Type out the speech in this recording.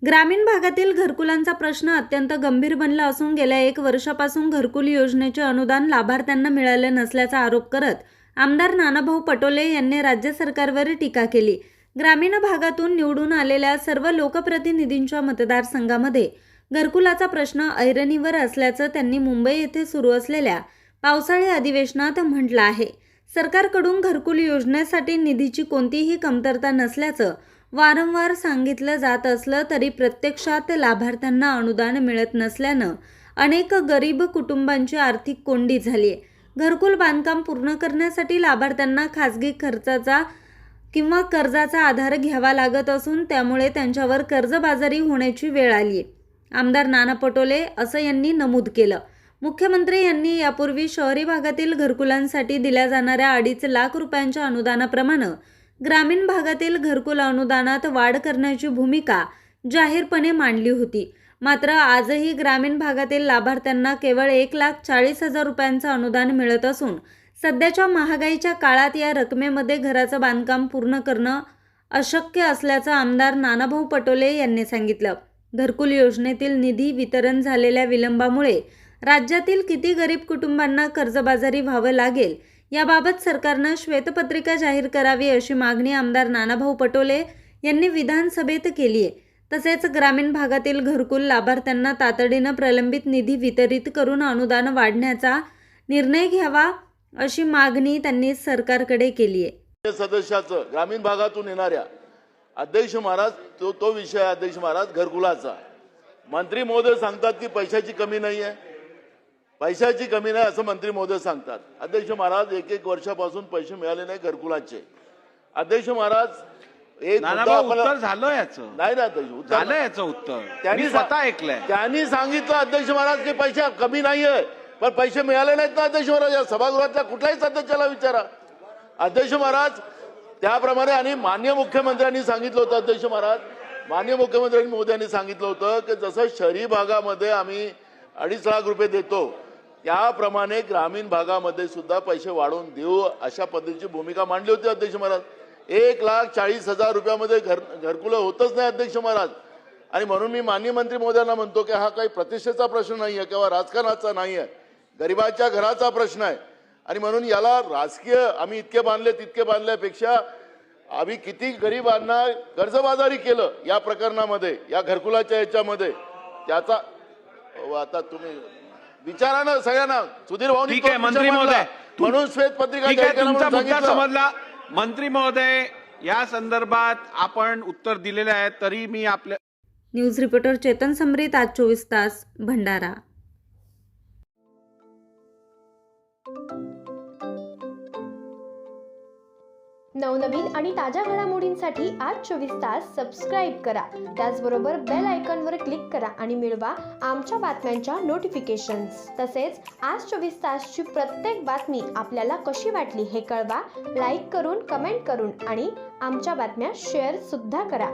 ग्रामीण भागातील घरकुलांचा प्रश्न अत्यंत गंभीर बनला असून गेल्या 1 वर्षापासून घरकुल योजनेचे अनुदान लाभार्थ्यांना मिळाले नसल्याचा आरोप करत आमदार नानाभाऊ पटोले यांनी राज्य सरकारवर टीका केली। ग्रामीण भागातून निवडून आलेल्या सर्व लोकप्रतिनिधींच्या मतदारसंघामध्ये घरकुलाचा प्रश्न ऐरणीवर असल्याचं त्यांनी मुंबई येथे सुरू असलेल्या पावसाळी अधिवेशनात म्हटलं आहे। सरकारकडून घरकुल योजनेसाठी निधीची कोणतीही कमतरता नसल्याचं वारंवार सांगितलं जात असलं तरी प्रत्यक्षात लाभार्थ्यांना अनुदान मिळत नसल्यानं अनेक गरीब कुटुंबांची आर्थिक कोंडी झाली आहे। घरकुल बांधकाम पूर्ण करण्यासाठी लाभार्थ्यांना खासगी खर्चाचा किंवा कर्जाचा आधार घ्यावा लागत असून त्यामुळे त्यांच्यावर कर्जबाजारी होण्याची वेळ आली आहे। आमदार नाना पटोले असं यांनी नमूद केलं। मुख्यमंत्री यांनी यापूर्वी शहरी भागातील घरकुलांसाठी दिल्या जाणाऱ्या 2.5 लाख रुपयांच्या अनुदानाप्रमाणे ग्रामीण भागातील घरकुल अनुदानात वाढ करण्याची भूमिका जाहीरपणे मांडली होती। मात्र आजही ग्रामीण भागातील लाभार्थ्यांना केवळ 1,40,000 रुपयांचं अनुदान मिळत असून सध्याच्या महागाईच्या काळात या रकमेमध्ये घराचं बांधकाम पूर्ण करणं अशक्य असल्याचं आमदार नानाभाऊ पटोले यांनी सांगितलं। घरकुल योजनेतील निधी वितरण झालेल्या विलंबामुळे राज्यातील किती गरीब कुटुंबांना कर्जबाजारी व्हावं लागेल याबाबत सरकारनं श्वेतपत्रिका जाहीर करावी अशी मागणी आमदार नानाभाऊ पटोले यांनी विधानसभेत केली आहे। तसेच ग्रामीण भागातील घरकुल लाभार्थ्यांना तातडीनं प्रलंबित निधी वितरित करून अनुदान वाढण्याचा निर्णय घ्यावा अशी मागणी त्यांनी सरकारकडे केली आहे। सदस्याचं ग्रामीण भागातून येणाऱ्या अध्यक्ष महाराज तो विषय अध्यक्ष महाराज घरकुलाचा मंत्री महोदय सांगतात की पैशाची कमी नाही आहे, पैशाची कमी नाही असं मंत्री महोदय सांगतात। अध्यक्ष महाराज 1 वर्षापासून पैसे मिळाले नाही घरकुलाचे। अध्यक्ष महाराज एक उत्तर झालं याचं नाही ना अध्यक्ष झालं याचं उत्तर त्यांनी स्वतः ऐकलंय। त्यांनी सांगितलं अध्यक्ष महाराज की पैसे कमी नाहीये पण पैसे मिळाले नाहीत ना अध्यक्ष महाराज। या सभागृहातल्या कुठल्याही सदस्याला विचारा अध्यक्ष महाराज। त्याप्रमाणे आणि माननीय मुख्यमंत्र्यांनी सांगितलं होतं अध्यक्ष महाराज, माननीय मुख्यमंत्री मोदयांनी सांगितलं होतं की जसं शहरी भागामध्ये आम्ही 2.5 लाख रुपये देतो त्याप्रमाणे ग्रामीण भागामध्ये सुद्धा पैसे वाढवून देऊ अशा पद्धतीची भूमिका मांडली होती अध्यक्ष महाराज। 1,40,000 रुपयामध्ये घरकुलं होतच नाही अध्यक्ष महाराज। आणि म्हणून मी माननीय मंत्री महोदयांना म्हणतो की हा काही प्रतिष्ठेचा प्रश्न नाही आहे किंवा राजकारणाचा नाही आहे, गरिबाच्या घराचा प्रश्न आहे। आणि म्हणून याला राजकीय आम्ही इतके बांधले तितके बांधल्यापेक्षा आम्ही किती गरिबांना कर्जबाजारी केलं या प्रकरणामध्ये, या घरकुलाच्या याच्यामध्ये त्याचा आता तुम्ही विचारा ना सगळ्यांना। सुधीर भाऊ ठीक आहे मंत्री महोदय, म्हणून श्वेतपत्रिका जाहीर करा म्हणून सांगितलं। समजला मंत्री महोदय, या संदर्भात आपण उत्तर दिलेले आहे तरी मी आपल्या न्यूज रिपोर्टर चेतन समरीत, आज 24 तास, भंडारा। नवनवीन आणि ताज्या घडामोडींसाठी आज 24 तास सबस्क्राईब करा। त्याचबरोबर बेल आयकॉनवर क्लिक करा आणि मिळवा आमच्या बातम्यांच्या नोटिफिकेशन्स। तसेच आज 24 तासची प्रत्येक बातमी आपल्याला कशी वाटली हे कळवा, लाईक करून, कमेंट करून आणि आमच्या बातम्या शेअर सुद्धा करा।